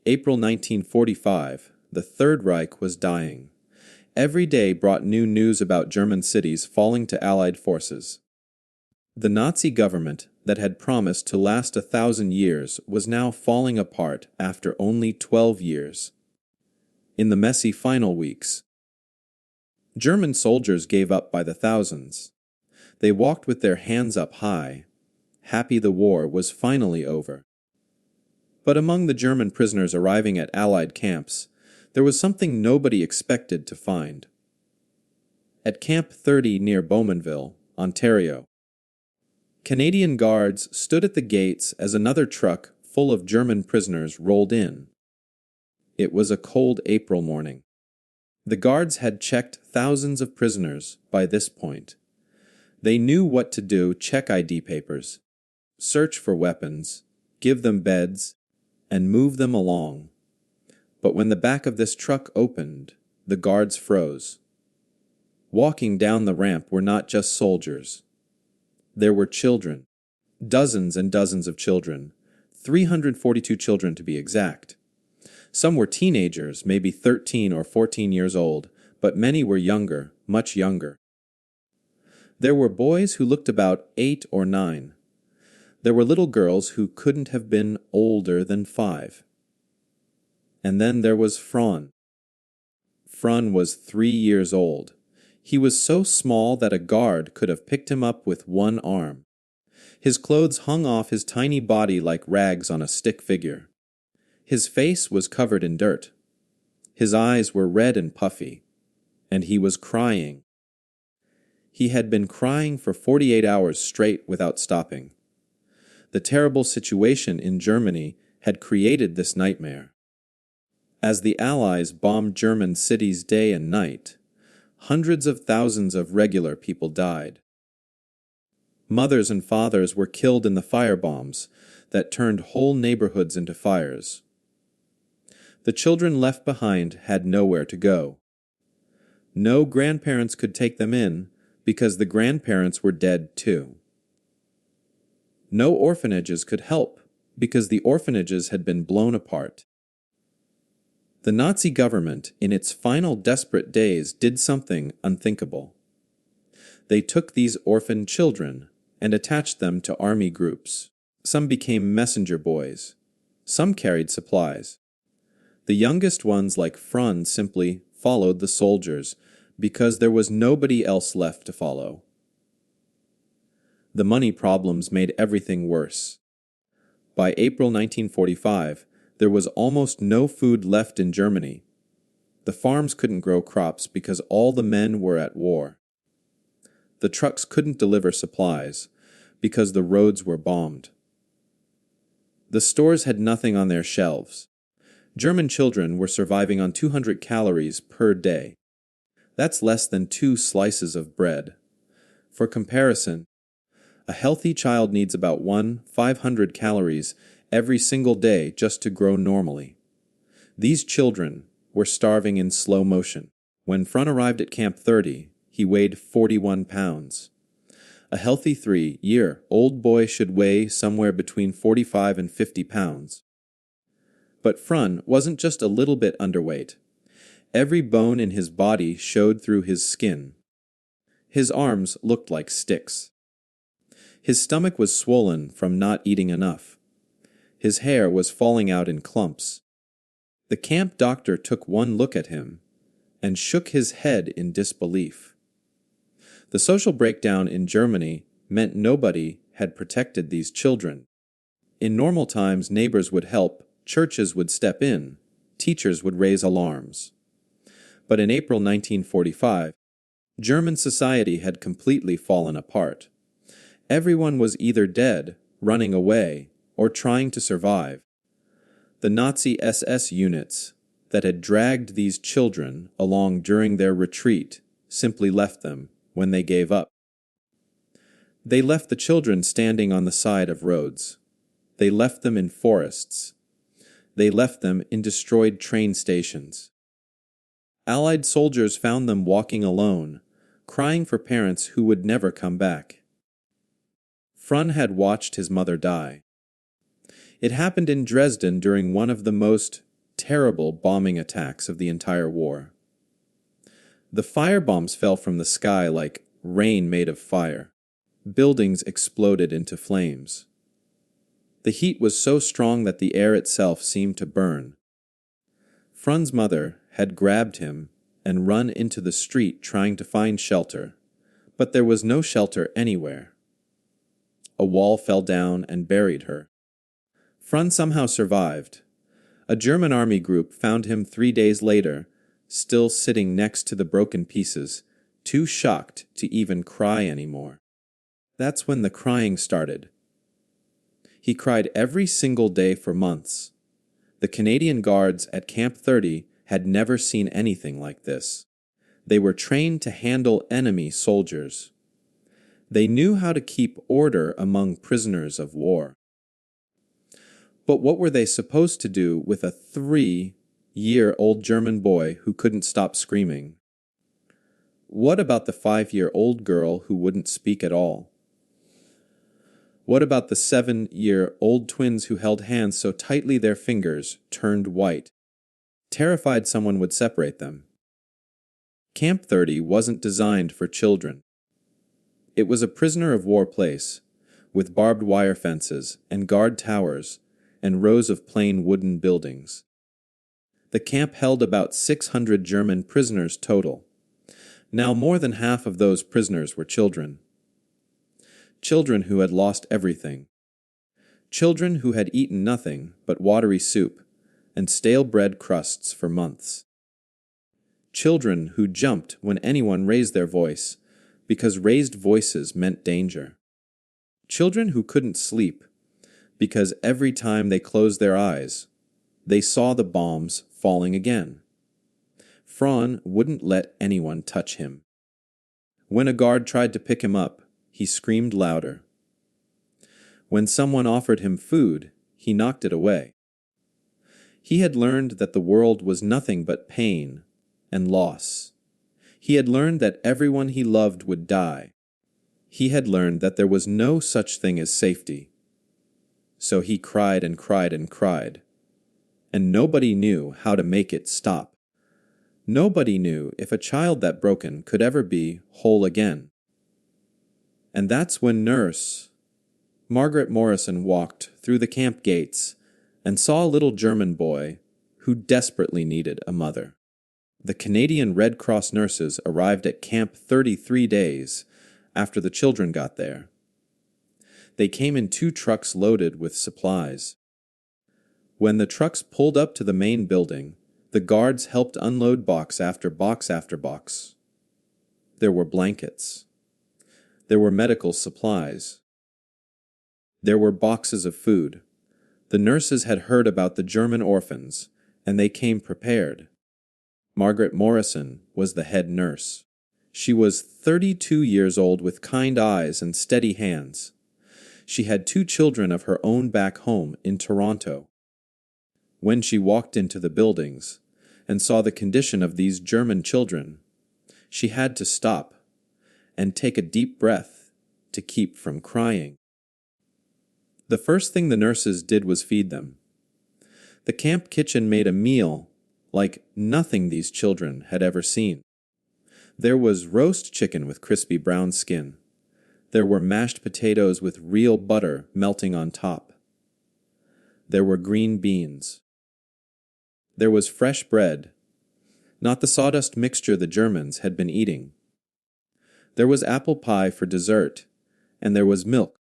April 1945, the Third Reich was dying. Every day brought new news about German cities falling to Allied forces. The Nazi government that had promised to last 1,000 years was now falling apart after only 12 years. In the messy final weeks, German soldiers gave up by the thousands. They walked with their hands up high, happy the war was finally over. But among the German prisoners arriving at Allied camps, there was something nobody expected to find. At Camp 30 near Bowmanville, Ontario, Canadian guards stood at the gates as another truck full of German prisoners rolled in. It was a cold April morning. The guards had checked thousands of prisoners by this point. They knew what to do: check ID papers, search for weapons, give them beds, and move them along. But when the back of this truck opened, the guards froze. Walking down the ramp were not just soldiers. There were children, dozens and dozens of children, 342 children to be exact. Some were teenagers, maybe 13 or 14 years old, but many were younger, much younger. There were boys who looked about 8 or 9. There were little girls who couldn't have been older than 5. And then there was Fron. Fron was 3 years old. He was so small that a guard could have picked him up with one arm. His clothes hung off his tiny body like rags on a stick figure. His face was covered in dirt. His eyes were red and puffy, and he was crying. He had been crying for 48 hours straight without stopping. The terrible situation in Germany had created this nightmare. As the Allies bombed German cities day and night, hundreds of thousands of regular people died. Mothers and fathers were killed in the firebombs that turned whole neighborhoods into fires. The children left behind had nowhere to go. No grandparents could take them in because the grandparents were dead too. No orphanages could help because the orphanages had been blown apart. The Nazi government, in its final desperate days, did something unthinkable. They took these orphaned children and attached them to army groups. Some became messenger boys. Some carried supplies. The youngest ones, like Fron, simply followed the soldiers because there was nobody else left to follow. The money problems made everything worse. By April 1945, there was almost no food left in Germany. The farms couldn't grow crops because all the men were at war. The trucks couldn't deliver supplies because the roads were bombed. The stores had nothing on their shelves. German children were surviving on 200 calories per day. That's less than 2 slices of bread. For comparison, a healthy child needs about 500 calories every single day just to grow normally. These children were starving in slow motion. When Fron arrived at Camp 30, he weighed 41 pounds. A healthy 3-year-old boy should weigh somewhere between 45 and 50 pounds. But Fron wasn't just a little bit underweight. Every bone in his body showed through his skin. His arms looked like sticks. His stomach was swollen from not eating enough. His hair was falling out in clumps. The camp doctor took one look at him and shook his head in disbelief. The social breakdown in Germany meant nobody had protected these children. In normal times, neighbors would help, churches would step in, teachers would raise alarms. But in April 1945, German society had completely fallen apart. Everyone was either dead, running away, or trying to survive. The Nazi SS units that had dragged these children along during their retreat simply left them when they gave up. They left the children standing on the side of roads. They left them in forests. They left them in destroyed train stations. Allied soldiers found them walking alone, crying for parents who would never come back. Fron had watched his mother die. It happened in Dresden during one of the most terrible bombing attacks of the entire war. The firebombs fell from the sky like rain made of fire. Buildings exploded into flames. The heat was so strong that the air itself seemed to burn. Fron's mother had grabbed him and run into the street trying to find shelter, but there was no shelter anywhere. A wall fell down and buried her. Fron somehow survived. A German army group found him 3 days later, still sitting next to the broken pieces, too shocked to even cry anymore. That's when the crying started. He cried every single day for months. The Canadian Guards at Camp 30 had never seen anything like this. They were trained to handle enemy soldiers. They knew how to keep order among prisoners of war. But what were they supposed to do with a 3-year-old German boy who couldn't stop screaming? What about the 5-year-old girl who wouldn't speak at all? What about the 7-year-old twins who held hands so tightly their fingers turned white, terrified someone would separate them? Camp 30 wasn't designed for children. It was a prisoner of war place, with barbed wire fences and guard towers and rows of plain wooden buildings. The camp held about 600 German prisoners total. Now more than half of those prisoners were children. Children who had lost everything. Children who had eaten nothing but watery soup and stale bread crusts for months. Children who jumped when anyone raised their voice, because raised voices meant danger. Children who couldn't sleep, because every time they closed their eyes, they saw the bombs falling again. Fron wouldn't let anyone touch him. When a guard tried to pick him up, he screamed louder. When someone offered him food, he knocked it away. He had learned that the world was nothing but pain and loss. He had learned that everyone he loved would die. He had learned that there was no such thing as safety. So he cried and cried and cried, and nobody knew how to make it stop. Nobody knew if a child that broken could ever be whole again. And that's when Nurse Margaret Morrison walked through the camp gates and saw a little German boy who desperately needed a mother. The Canadian Red Cross nurses arrived at Camp 33 days after the children got there. They came in 2 trucks loaded with supplies. When the trucks pulled up to the main building, the guards helped unload box after box after box. There were blankets. There were medical supplies. There were boxes of food. The nurses had heard about the German orphans, and they came prepared. Margaret Morrison was the head nurse. She was 32 years old with kind eyes and steady hands. She had 2 children of her own back home in Toronto. When she walked into the buildings and saw the condition of these German children, she had to stop and take a deep breath to keep from crying. The first thing the nurses did was feed them. The camp kitchen made a meal like nothing these children had ever seen. There was roast chicken with crispy brown skin. There were mashed potatoes with real butter melting on top. There were green beans. There was fresh bread, not the sawdust mixture the Germans had been eating. There was apple pie for dessert, and there was milk.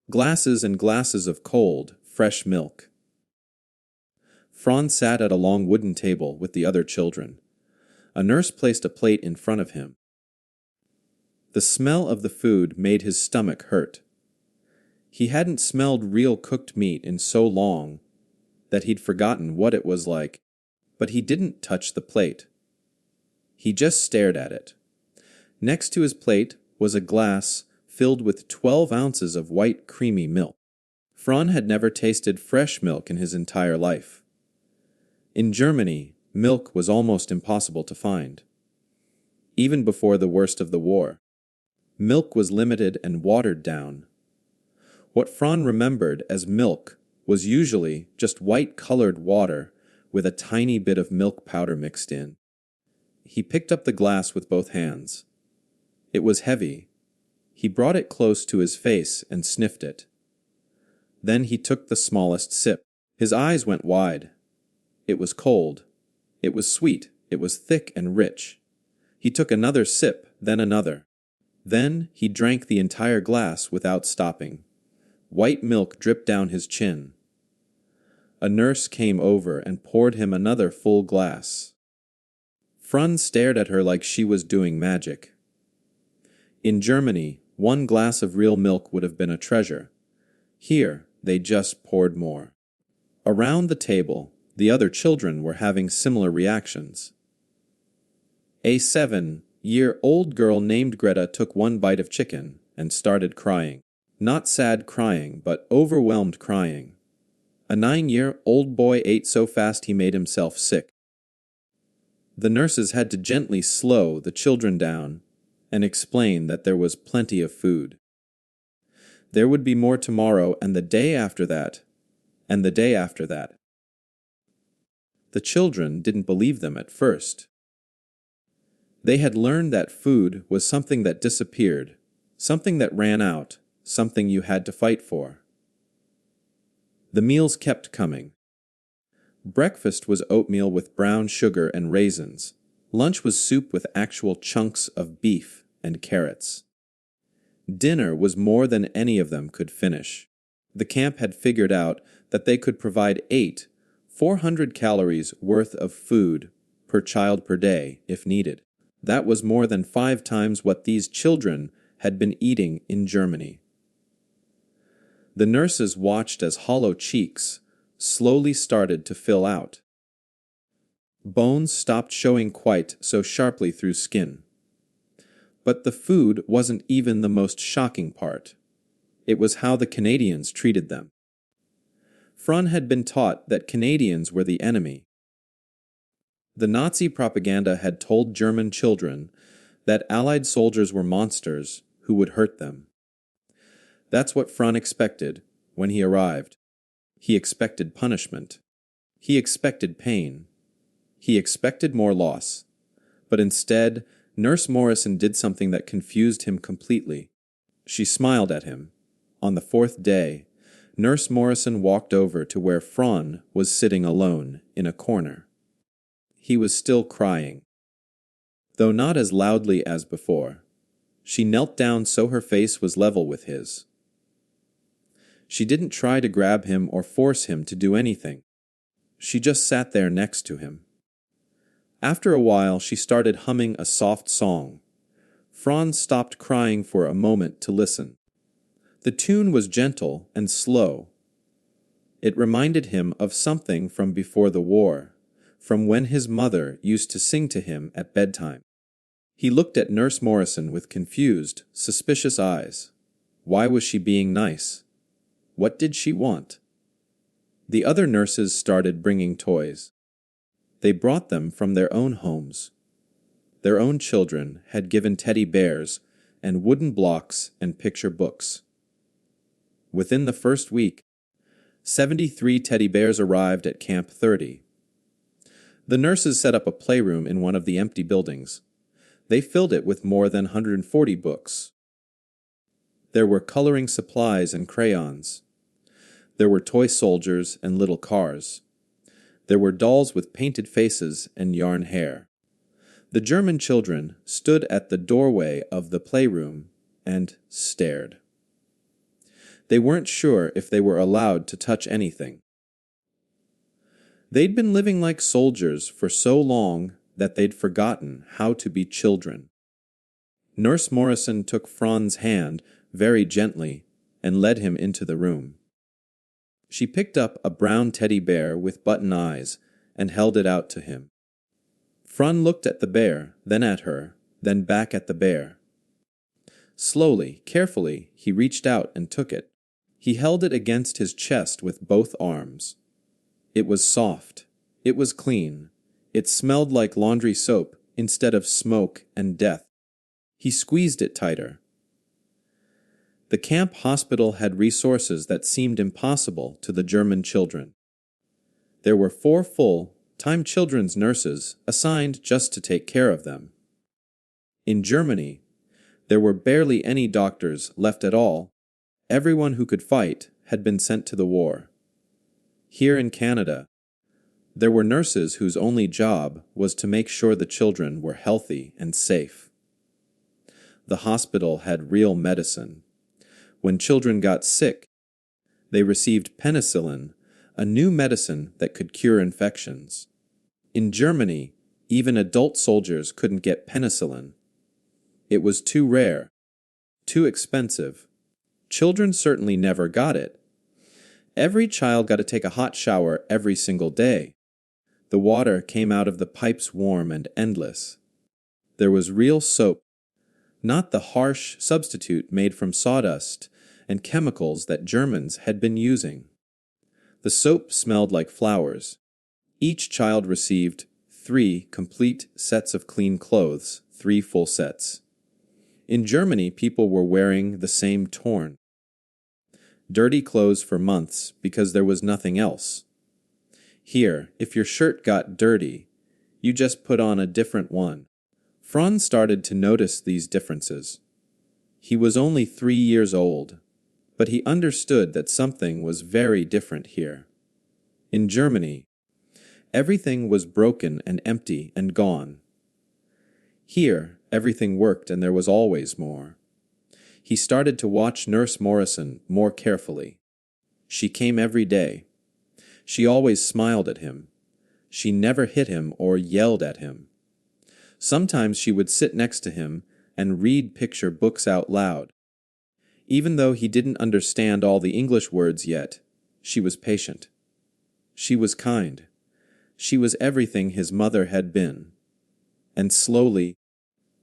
Glasses and glasses of cold, fresh milk. Fron sat at a long wooden table with the other children. A nurse placed a plate in front of him. The smell of the food made his stomach hurt. He hadn't smelled real cooked meat in so long that he'd forgotten what it was like, but he didn't touch the plate. He just stared at it. Next to his plate was a glass filled with 12 ounces of white creamy milk. Fron had never tasted fresh milk in his entire life. In Germany, milk was almost impossible to find. Even before the worst of the war, milk was limited and watered down. What Fron remembered as milk was usually just white-colored water with a tiny bit of milk powder mixed in. He picked up the glass with both hands. It was heavy. He brought it close to his face and sniffed it. Then he took the smallest sip. His eyes went wide. It was cold. It was sweet. It was thick and rich. He took another sip, then another. Then he drank the entire glass without stopping. White milk dripped down his chin. A nurse came over and poured him another full glass. Fron stared at her like she was doing magic. In Germany, one glass of real milk would have been a treasure. Here, they just poured more. Around the table, the other children were having similar reactions. A 7-year-old girl named Greta took one bite of chicken and started crying. Not sad crying, but overwhelmed crying. A 9-year-old boy ate so fast he made himself sick. The nurses had to gently slow the children down and explain that there was plenty of food. There would be more tomorrow and the day after that, and the day after that. The children didn't believe them at first. They had learned that food was something that disappeared, something that ran out, something you had to fight for. The meals kept coming. Breakfast was oatmeal with brown sugar and raisins. Lunch was soup with actual chunks of beef and carrots. Dinner was more than any of them could finish. The camp had figured out that they could provide 400 calories worth of food per child per day if needed. That was more than 5 times what these children had been eating in Germany. The nurses watched as hollow cheeks slowly started to fill out. Bones stopped showing quite so sharply through skin. But the food wasn't even the most shocking part. It was how the Canadians treated them. Fron had been taught that Canadians were the enemy. The Nazi propaganda had told German children that Allied soldiers were monsters who would hurt them. That's what Fron expected when he arrived. He expected punishment. He expected pain. He expected more loss. But instead, Nurse Morrison did something that confused him completely. She smiled at him. On the 4th day, Nurse Morrison walked over to where Fron was sitting alone in a corner. He was still crying, though not as loudly as before. She knelt down so her face was level with his. She didn't try to grab him or force him to do anything. She just sat there next to him. After a while, she started humming a soft song. Fron stopped crying for a moment to listen. The tune was gentle and slow. It reminded him of something from before the war, from when his mother used to sing to him at bedtime. He looked at Nurse Morrison with confused, suspicious eyes. Why was she being nice? What did she want? The other nurses started bringing toys. They brought them from their own homes. Their own children had given teddy bears and wooden blocks and picture books. Within the first week, 73 teddy bears arrived at Camp 30. The nurses set up a playroom in one of the empty buildings. They filled it with more than 140 books. There were coloring supplies and crayons. There were toy soldiers and little cars. There were dolls with painted faces and yarn hair. The German children stood at the doorway of the playroom and stared. They weren't sure if they were allowed to touch anything. They'd been living like soldiers for so long that they'd forgotten how to be children. Nurse Morrison took Fron's hand very gently and led him into the room. She picked up a brown teddy bear with button eyes and held it out to him. Fron looked at the bear, then at her, then back at the bear. Slowly, carefully, he reached out and took it. He held it against his chest with both arms. It was soft. It was clean. It smelled like laundry soap instead of smoke and death. He squeezed it tighter. The camp hospital had resources that seemed impossible to the German children. There were 4 full time children's nurses assigned just to take care of them. In Germany, there were barely any doctors left at all. Everyone who could fight had been sent to the war. Here in Canada, there were nurses whose only job was to make sure the children were healthy and safe. The hospital had real medicine. When children got sick, they received penicillin, a new medicine that could cure infections. In Germany, even adult soldiers couldn't get penicillin. It was too rare, too expensive. Children certainly never got it. Every child got to take a hot shower every single day. The water came out of the pipes warm and endless. There was real soap, not the harsh substitute made from sawdust and chemicals that Germans had been using. The soap smelled like flowers. Each child received 3 complete sets of clean clothes, 3 full sets. In Germany, people were wearing the same torn, dirty clothes for months because there was nothing else. Here, if your shirt got dirty, you just put on a different one. Fron started to notice these differences. He was only 3 years old, but he understood that something was very different here. In Germany, everything was broken and empty and gone. Here, everything worked and there was always more. He started to watch Nurse Morrison more carefully. She came every day. She always smiled at him. She never hit him or yelled at him. Sometimes she would sit next to him and read picture books out loud. Even though he didn't understand all the English words yet, she was patient. She was kind. She was everything his mother had been. And slowly,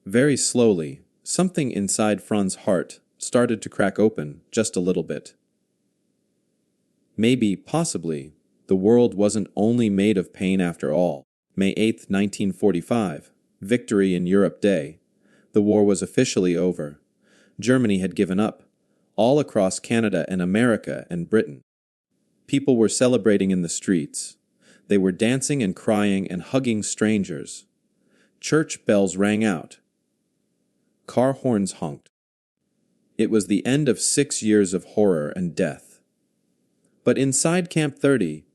very slowly, something inside Fron's heart started to crack open just a little bit. Maybe, possibly, the world wasn't only made of pain after all. May 8, 1945, Victory in Europe Day. The war was officially over. Germany had given up, all across Canada and America and Britain. People were celebrating in the streets. They were dancing and crying and hugging strangers. Church bells rang out. Car horns honked. It was the end of 6 years of horror and death. But inside Camp 30,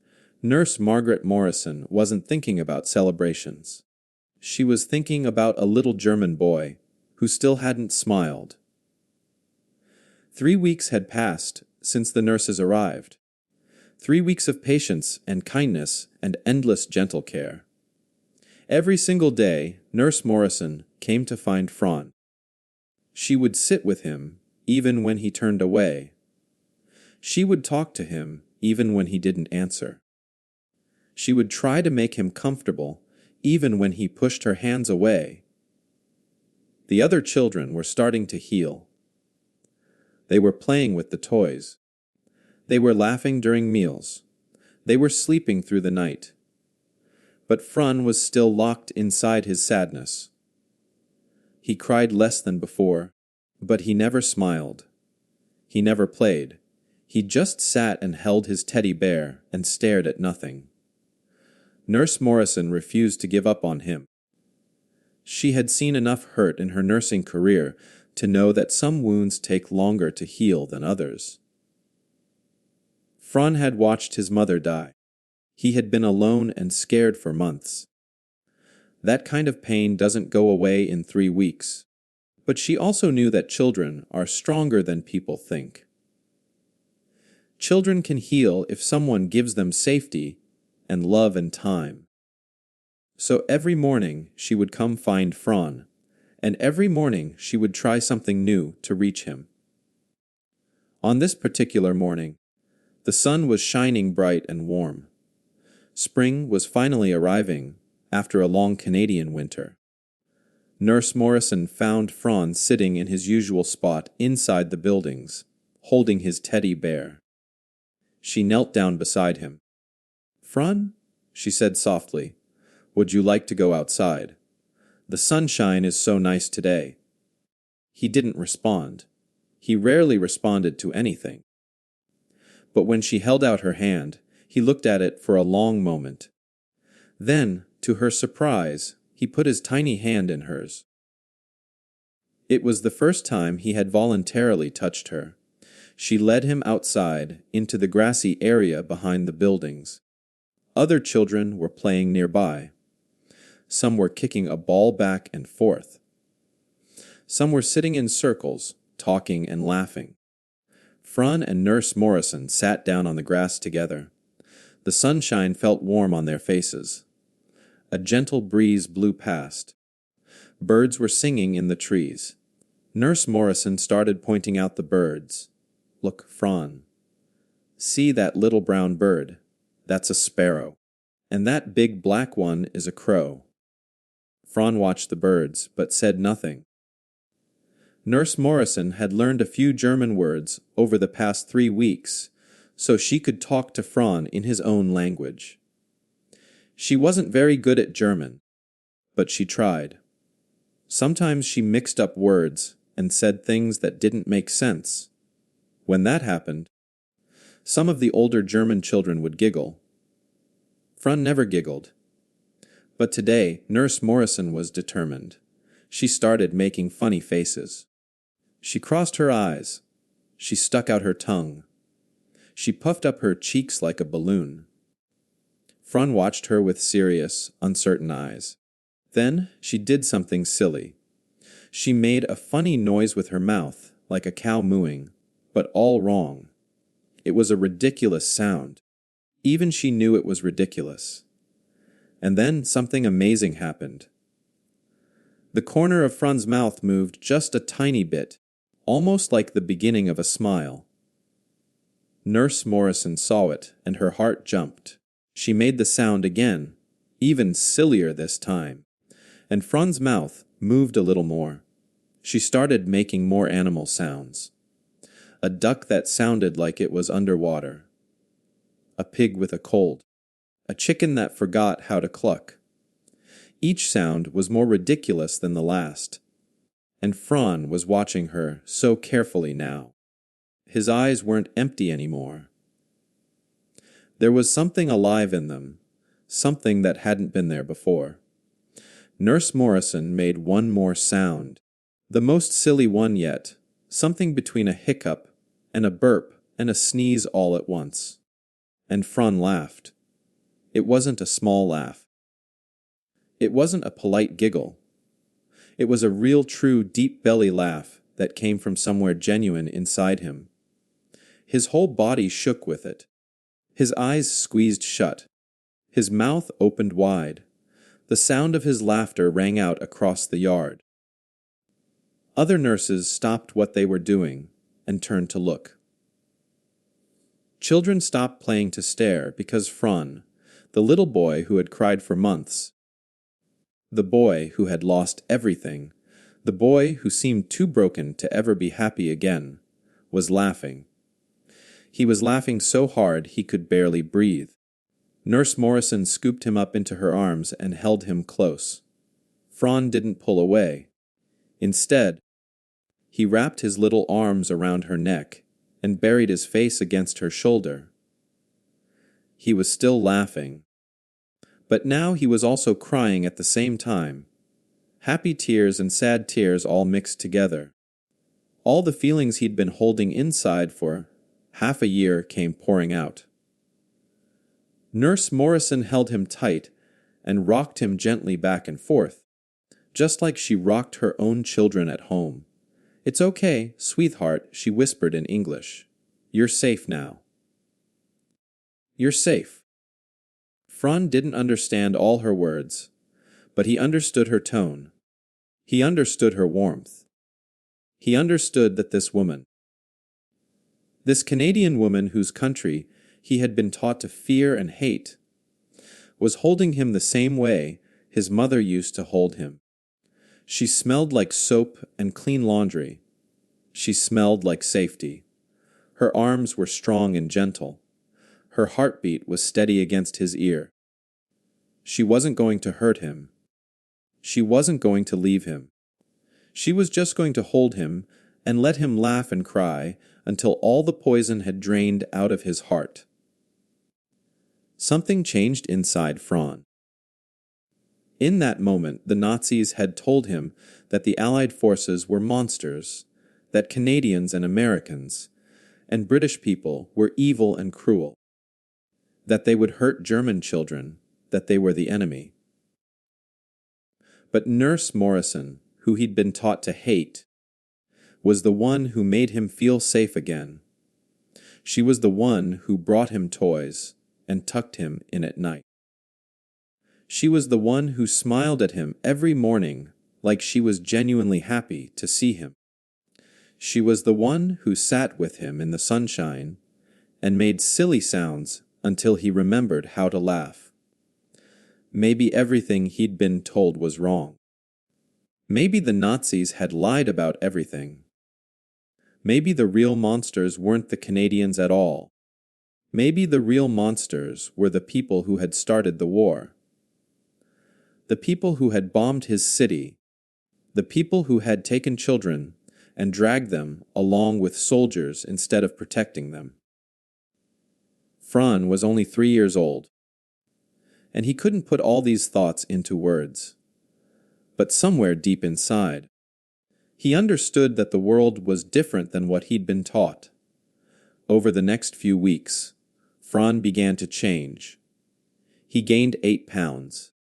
Nurse Margaret Morrison wasn't thinking about celebrations. She was thinking about a little German boy who still hadn't smiled. 3 weeks had passed since the nurses arrived. 3 weeks of patience and kindness and endless gentle care. Every single day, Nurse Morrison came to find Fron. She would sit with him even when he turned away. She would talk to him even when he didn't answer. She would try to make him comfortable even when he pushed her hands away. The other children were starting to heal. They were playing with the toys. They were laughing during meals. They were sleeping through the night. But Fron was still locked inside his sadness. He cried less than before, but he never smiled. He never played. He just sat and held his teddy bear and stared at nothing. Nurse Morrison refused to give up on him. She had seen enough hurt in her nursing career to know that some wounds take longer to heal than others. Fron had watched his mother die. He had been alone and scared for months. That kind of pain doesn't go away in 3 weeks. But she also knew that children are stronger than people think. Children can heal if someone gives them safety and love and time. So every morning she would come find Fron, and every morning she would try something new to reach him. On this particular morning, the sun was shining bright and warm. Spring was finally arriving after a long Canadian winter. Nurse Morrison found Fron sitting in his usual spot inside the buildings, holding his teddy bear. She knelt down beside him. "Fron," she said softly, "would you like to go outside? The sunshine is so nice today." He didn't respond. He rarely responded to anything. But when she held out her hand, he looked at it for a long moment. Then, to her surprise, he put his tiny hand in hers. It was the first time he had voluntarily touched her. She led him outside, into the grassy area behind the buildings. Other children were playing nearby. Some were kicking a ball back and forth. Some were sitting in circles, talking and laughing. Fron and Nurse Morrison sat down on the grass together. The sunshine felt warm on their faces. A gentle breeze blew past. Birds were singing in the trees. Nurse Morrison started pointing out the birds. Look, Fron. See that little brown bird? That's a sparrow. And that big black one is a crow. Fron watched the birds, but said nothing. Nurse Morrison had learned a few German words over the past 3 weeks, so she could talk to Fron in his own language. She wasn't very good at German, but she tried. Sometimes she mixed up words and said things that didn't make sense. When that happened, some of the older German children would giggle. Fron never giggled. But today, Nurse Morrison was determined. She started making funny faces. She crossed her eyes. She stuck out her tongue. She puffed up her cheeks like a balloon. Fron watched her with serious, uncertain eyes. Then she did something silly. She made a funny noise with her mouth, like a cow mooing, but all wrong. It was a ridiculous sound. Even she knew it was ridiculous. And then something amazing happened. The corner of Fron's mouth moved just a tiny bit, almost like the beginning of a smile. Nurse Morrison saw it, and her heart jumped. She made the sound again, even sillier this time, and Fron's mouth moved a little more. She started making more animal sounds. A duck that sounded like it was underwater. A pig with a cold. A chicken that forgot how to cluck. Each sound was more ridiculous than the last, and Fron was watching her so carefully now. His eyes weren't empty anymore. There was something alive in them, something that hadn't been there before. Nurse Morrison made one more sound, the most silly one yet, something between a hiccup and a burp and a sneeze all at once. And Fron laughed. It wasn't a small laugh. It wasn't a polite giggle. It was a real, true, deep belly laugh that came from somewhere genuine inside him. His whole body shook with it. His eyes squeezed shut. His mouth opened wide. The sound of his laughter rang out across the yard. Other nurses stopped what they were doing and turned to look. Children stopped playing to stare because Fron, the little boy who had cried for months, the boy who had lost everything, the boy who seemed too broken to ever be happy again, was laughing. He was laughing so hard he could barely breathe. Nurse Morrison scooped him up into her arms and held him close. Fron didn't pull away. Instead, he wrapped his little arms around her neck and buried his face against her shoulder. He was still laughing. But now he was also crying at the same time. Happy tears and sad tears all mixed together. All the feelings he'd been holding inside for half a year came pouring out. Nurse Morrison held him tight and rocked him gently back and forth, just like she rocked her own children at home. "It's okay, sweetheart," she whispered in English. "You're safe now. You're safe." Fron didn't understand all her words, but he understood her tone. He understood her warmth. He understood that this woman, this Canadian woman whose country he had been taught to fear and hate, was holding him the same way his mother used to hold him. She smelled like soap and clean laundry. She smelled like safety. Her arms were strong and gentle. Her heartbeat was steady against his ear. She wasn't going to hurt him. She wasn't going to leave him. She was just going to hold him and let him laugh and cry until all the poison had drained out of his heart. Something changed inside Fron. In that moment, the Nazis had told him that the Allied forces were monsters, that Canadians and Americans and British people were evil and cruel, that they would hurt German children, that they were the enemy. But Nurse Morrison, who he'd been taught to hate, was the one who made him feel safe again. She was the one who brought him toys and tucked him in at night. She was the one who smiled at him every morning like she was genuinely happy to see him. She was the one who sat with him in the sunshine and made silly sounds until he remembered how to laugh. Maybe everything he'd been told was wrong. Maybe the Nazis had lied about everything. Maybe the real monsters weren't the Canadians at all. Maybe the real monsters were the people who had started the war. The people who had bombed his city. The people who had taken children and dragged them along with soldiers instead of protecting them. Fron was only 3 years old, and he couldn't put all these thoughts into words. But somewhere deep inside, he understood that the world was different than what he'd been taught. Over the next few weeks, Fron began to change. He gained 8 pounds.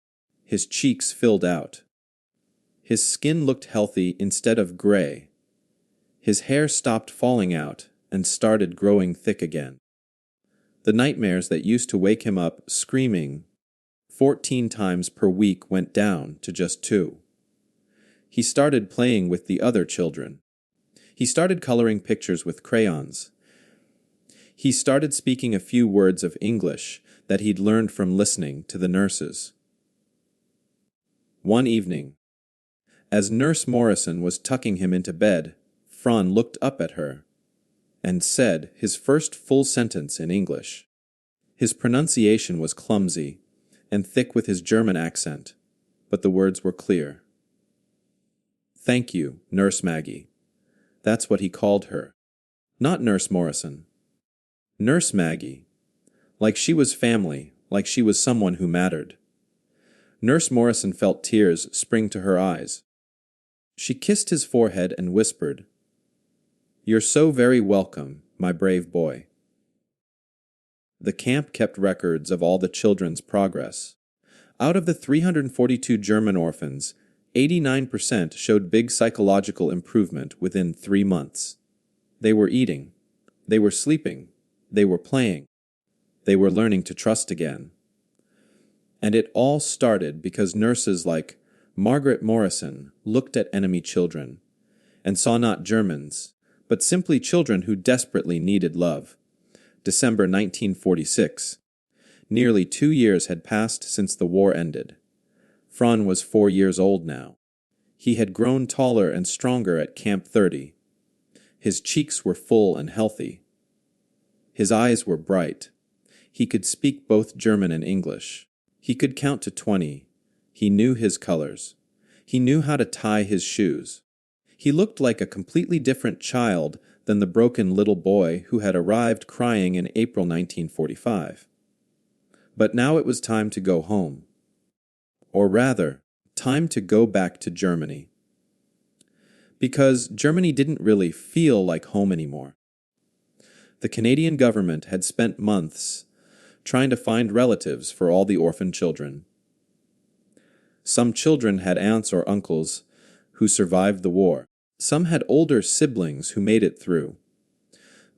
His cheeks filled out. His skin looked healthy instead of gray. His hair stopped falling out and started growing thick again. The nightmares that used to wake him up screaming 14 times per week went down to just 2. He started playing with the other children. He started coloring pictures with crayons. He started speaking a few words of English that he'd learned from listening to the nurses. One evening, as Nurse Morrison was tucking him into bed, Fron looked up at her and said his first full sentence in English. His pronunciation was clumsy and thick with his German accent, but the words were clear. "Thank you, Nurse Maggie." That's what he called her. Not Nurse Morrison. Nurse Maggie. Like she was family, like she was someone who mattered. Nurse Morrison felt tears spring to her eyes. She kissed his forehead and whispered, "You're so very welcome, my brave boy." The camp kept records of all the children's progress. Out of the 342 German orphans, 89% showed big psychological improvement within 3 months. They were eating. They were sleeping. They were playing. They were learning to trust again. And it all started because nurses like Margaret Morrison looked at enemy children and saw not Germans, but simply children who desperately needed love. December 1946. Nearly 2 years had passed since the war ended. Fron was 4 years old now. He had grown taller and stronger at Camp 30. His cheeks were full and healthy. His eyes were bright. He could speak both German and English. He could count to 20. He knew his colors. He knew how to tie his shoes. He looked like a completely different child than the broken little boy who had arrived crying in April 1945. But now it was time to go home. Or rather, time to go back to Germany. Because Germany didn't really feel like home anymore. The Canadian government had spent months trying to find relatives for all the orphan children. Some children had aunts or uncles who survived the war. Some had older siblings who made it through.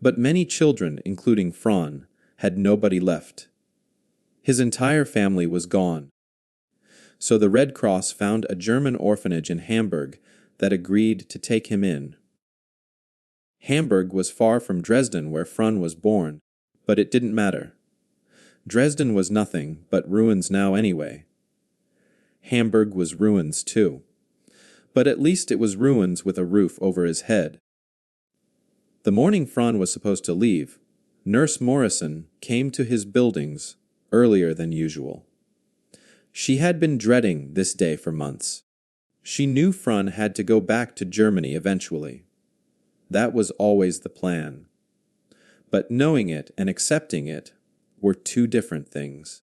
But many children, including Fron, had nobody left. His entire family was gone. So the Red Cross found a German orphanage in Hamburg that agreed to take him in. Hamburg was far from Dresden, where Fron was born, but it didn't matter. Dresden was nothing but ruins now anyway. Hamburg was ruins too. But at least it was ruins with a roof over his head. The morning Fron was supposed to leave, Nurse Morrison came to his buildings earlier than usual. She had been dreading this day for months. She knew Fron had to go back to Germany eventually. That was always the plan. But knowing it and accepting it were two different things.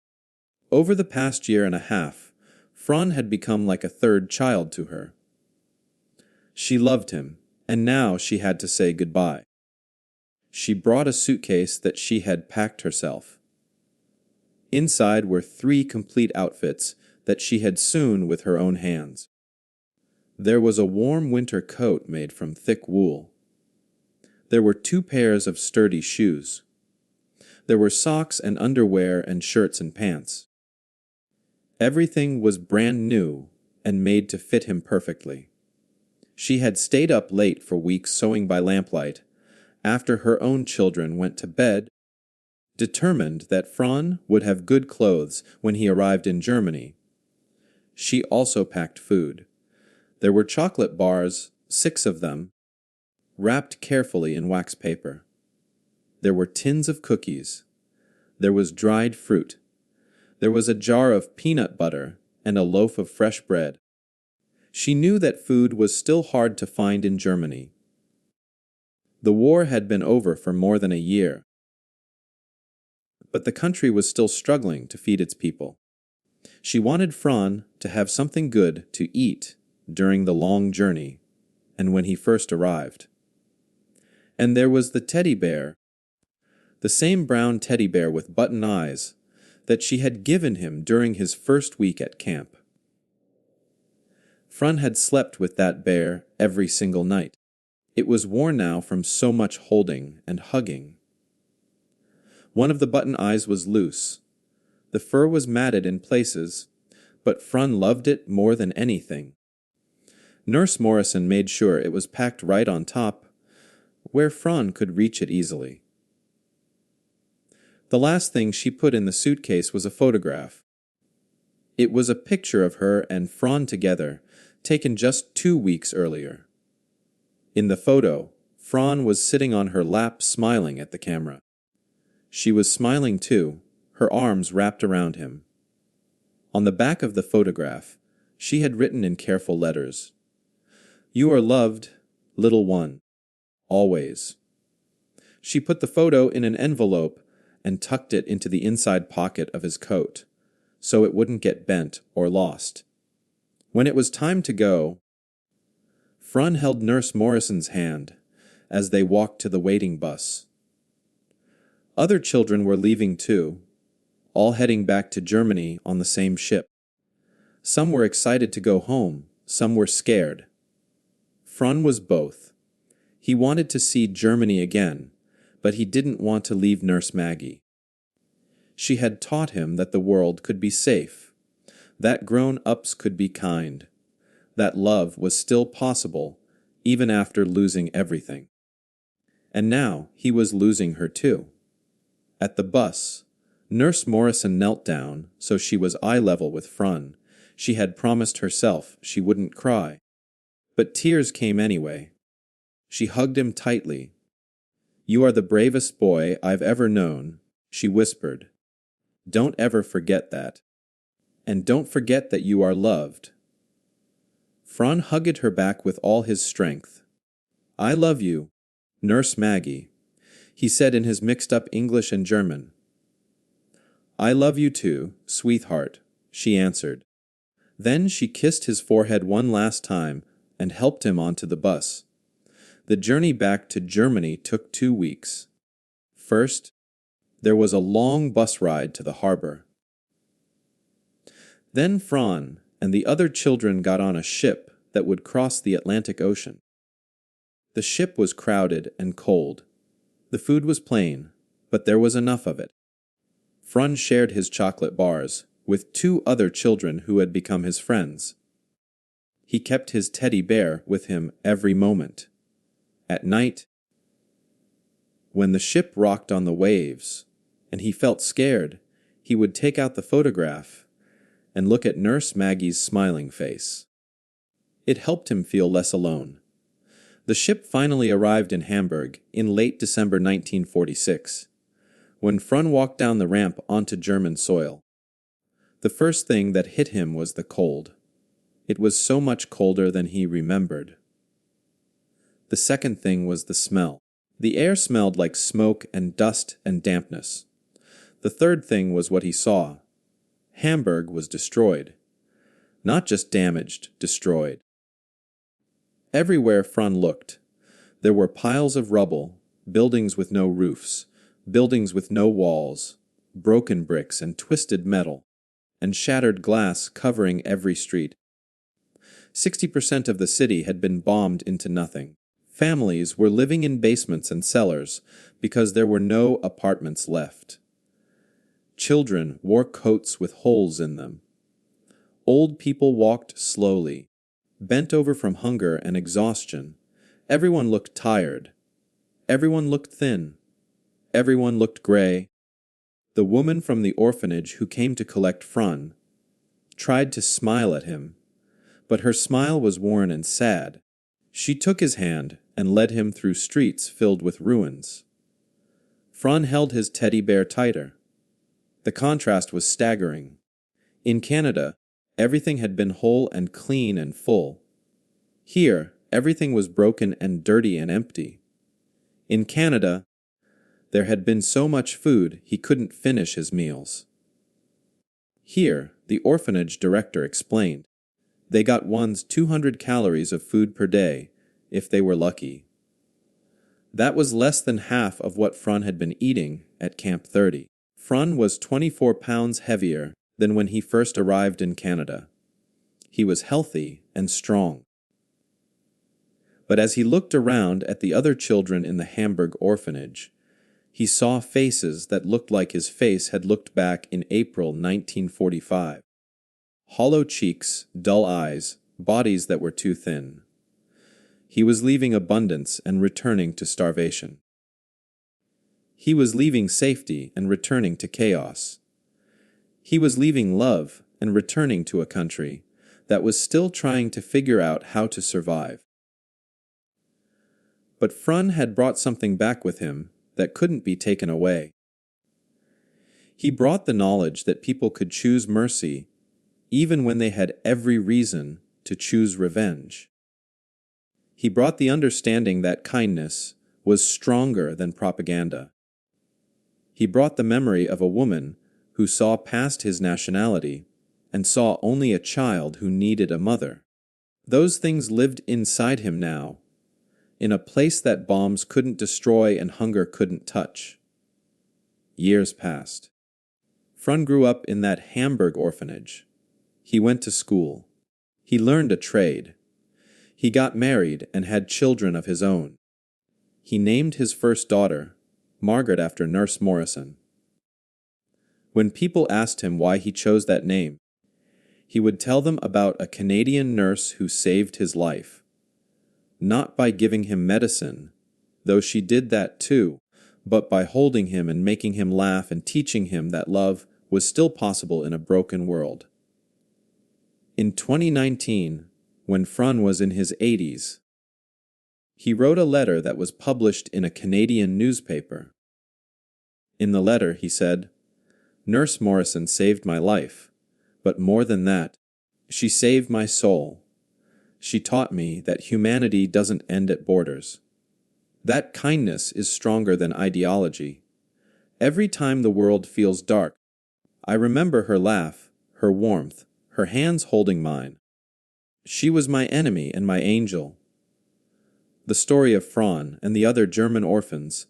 Over the past year and a half, Fron had become like a third child to her. She loved him, and now she had to say goodbye. She brought a suitcase that she had packed herself. Inside were 3 complete outfits that she had sewn with her own hands. There was a warm winter coat made from thick wool. There were 2 pairs of sturdy shoes. There were socks and underwear and shirts and pants. Everything was brand new and made to fit him perfectly. She had stayed up late for weeks sewing by lamplight, after her own children went to bed, determined that Fron would have good clothes when he arrived in Germany. She also packed food. There were chocolate bars, 6 of them, wrapped carefully in wax paper. There were tins of cookies. There was dried fruit. There was a jar of peanut butter and a loaf of fresh bread. She knew that food was still hard to find in Germany. The war had been over for more than a year, but the country was still struggling to feed its people. She wanted Fron to have something good to eat during the long journey and when he first arrived. And there was the teddy bear, the same brown teddy bear with button eyes that she had given him during his first week at camp. Fron had slept with that bear every single night. It was worn now from so much holding and hugging. One of the button eyes was loose. The fur was matted in places, but Fron loved it more than anything. Nurse Morrison made sure it was packed right on top, where Fron could reach it easily. The last thing she put in the suitcase was a photograph. It was a picture of her and Fron together, taken just 2 weeks earlier. In the photo, Fron was sitting on her lap smiling at the camera. She was smiling too, her arms wrapped around him. On the back of the photograph, she had written in careful letters, "You are loved, little one, always." She put the photo in an envelope and tucked it into the inside pocket of his coat, so it wouldn't get bent or lost. When it was time to go, Fron held Nurse Morrison's hand as they walked to the waiting bus. Other children were leaving too, all heading back to Germany on the same ship. Some were excited to go home, some were scared. Fron was both. He wanted to see Germany again, but he didn't want to leave Nurse Maggie. She had taught him that the world could be safe, that grown-ups could be kind, that love was still possible even after losing everything. And now he was losing her too. At the bus, Nurse Morrison knelt down so she was eye level with Fron. She had promised herself she wouldn't cry, but tears came anyway. She hugged him tightly. "You are the bravest boy I've ever known," she whispered. "Don't ever forget that. And don't forget that you are loved." Fron hugged her back with all his strength. "I love you, Nurse Maggie," he said in his mixed-up English and German. "I love you too, sweetheart," she answered. Then she kissed his forehead one last time and helped him onto the bus. The journey back to Germany took 2 weeks. First, there was a long bus ride to the harbor. Then Fron and the other children got on a ship that would cross the Atlantic Ocean. The ship was crowded and cold. The food was plain, but there was enough of it. Fron shared his chocolate bars with 2 other children who had become his friends. He kept his teddy bear with him every moment. At night, when the ship rocked on the waves and he felt scared, he would take out the photograph and look at Nurse Maggie's smiling face. It helped him feel less alone. The ship finally arrived in Hamburg in late December 1946. When Fron walked down the ramp onto German soil, the first thing that hit him was the cold. It was so much colder than he remembered. The second thing was the smell. The air smelled like smoke and dust and dampness. The third thing was what he saw. Hamburg was destroyed. not just damaged, destroyed. Everywhere Fron looked, there were piles of rubble, buildings with no roofs, buildings with no walls, broken bricks and twisted metal, and shattered glass covering every street. 60% of the city had been bombed into nothing. Families were living in basements and cellars because there were no apartments left. Children wore coats with holes in them. Old people walked slowly, bent over from hunger and exhaustion. Everyone looked tired. Everyone looked thin. Everyone looked gray. The woman from the orphanage who came to collect Fron tried to smile at him, but her smile was worn and sad. She took his hand and led him through streets filled with ruins. Fron held his teddy bear tighter. The contrast was staggering. In Canada, everything had been whole and clean and full. Here, everything was broken and dirty and empty. In Canada, there had been so much food he couldn't finish his meals. Here, the orphanage director explained, they got 200 calories of food per day, if they were lucky. That was less than half of what Fron had been eating at Camp 30. Fron was 24 pounds heavier than when he first arrived in Canada. He was healthy and strong. But as he looked around at the other children in the Hamburg orphanage, he saw faces that looked like his face had looked back in April 1945. Hollow cheeks, dull eyes, bodies that were too thin. He was leaving abundance and returning to starvation. He was leaving safety and returning to chaos. He was leaving love and returning to a country that was still trying to figure out how to survive. But Fron had brought something back with him that couldn't be taken away. He brought the knowledge that people could choose mercy even when they had every reason to choose revenge. He brought the understanding that kindness was stronger than propaganda. He brought the memory of a woman who saw past his nationality and saw only a child who needed a mother. Those things lived inside him now, in a place that bombs couldn't destroy and hunger couldn't touch. Years passed. Fron grew up in that Hamburg orphanage. He went to school. He learned a trade. He got married and had children of his own. He named his first daughter, Margaret, after Nurse Morrison. When people asked him why he chose that name, he would tell them about a Canadian nurse who saved his life. Not by giving him medicine, though she did that too, but by holding him and making him laugh and teaching him that love was still possible in a broken world. In 2019, when Fron was in his 80s, he wrote a letter that was published in a Canadian newspaper. In the letter, he said, "Nurse Morrison saved my life, but more than that, she saved my soul. She taught me that humanity doesn't end at borders. That kindness is stronger than ideology. Every time the world feels dark, I remember her laugh, her warmth, her hands holding mine. She was my enemy and my angel." The story of Fron and the other German orphans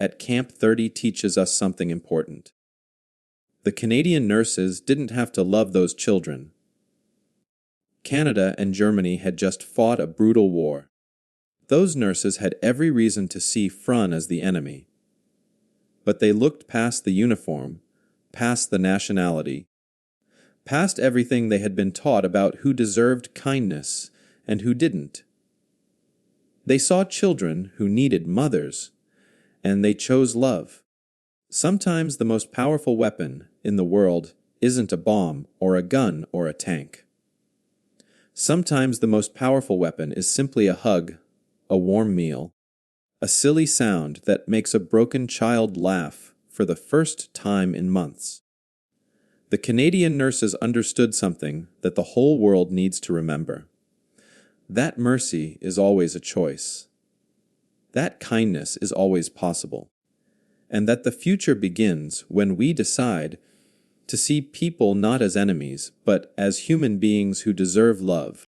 at Camp 30 teaches us something important. The Canadian nurses didn't have to love those children. Canada and Germany had just fought a brutal war. Those nurses had every reason to see Fron as the enemy. But they looked past the uniform, past the nationality, past everything they had been taught about who deserved kindness and who didn't. They saw children who needed mothers, and they chose love. Sometimes the most powerful weapon in the world isn't a bomb or a gun or a tank. Sometimes the most powerful weapon is simply a hug, a warm meal, a silly sound that makes a broken child laugh for the first time in months. The Canadian nurses understood something that the whole world needs to remember. That mercy is always a choice. That kindness is always possible. And that the future begins when we decide to see people not as enemies, but as human beings who deserve love.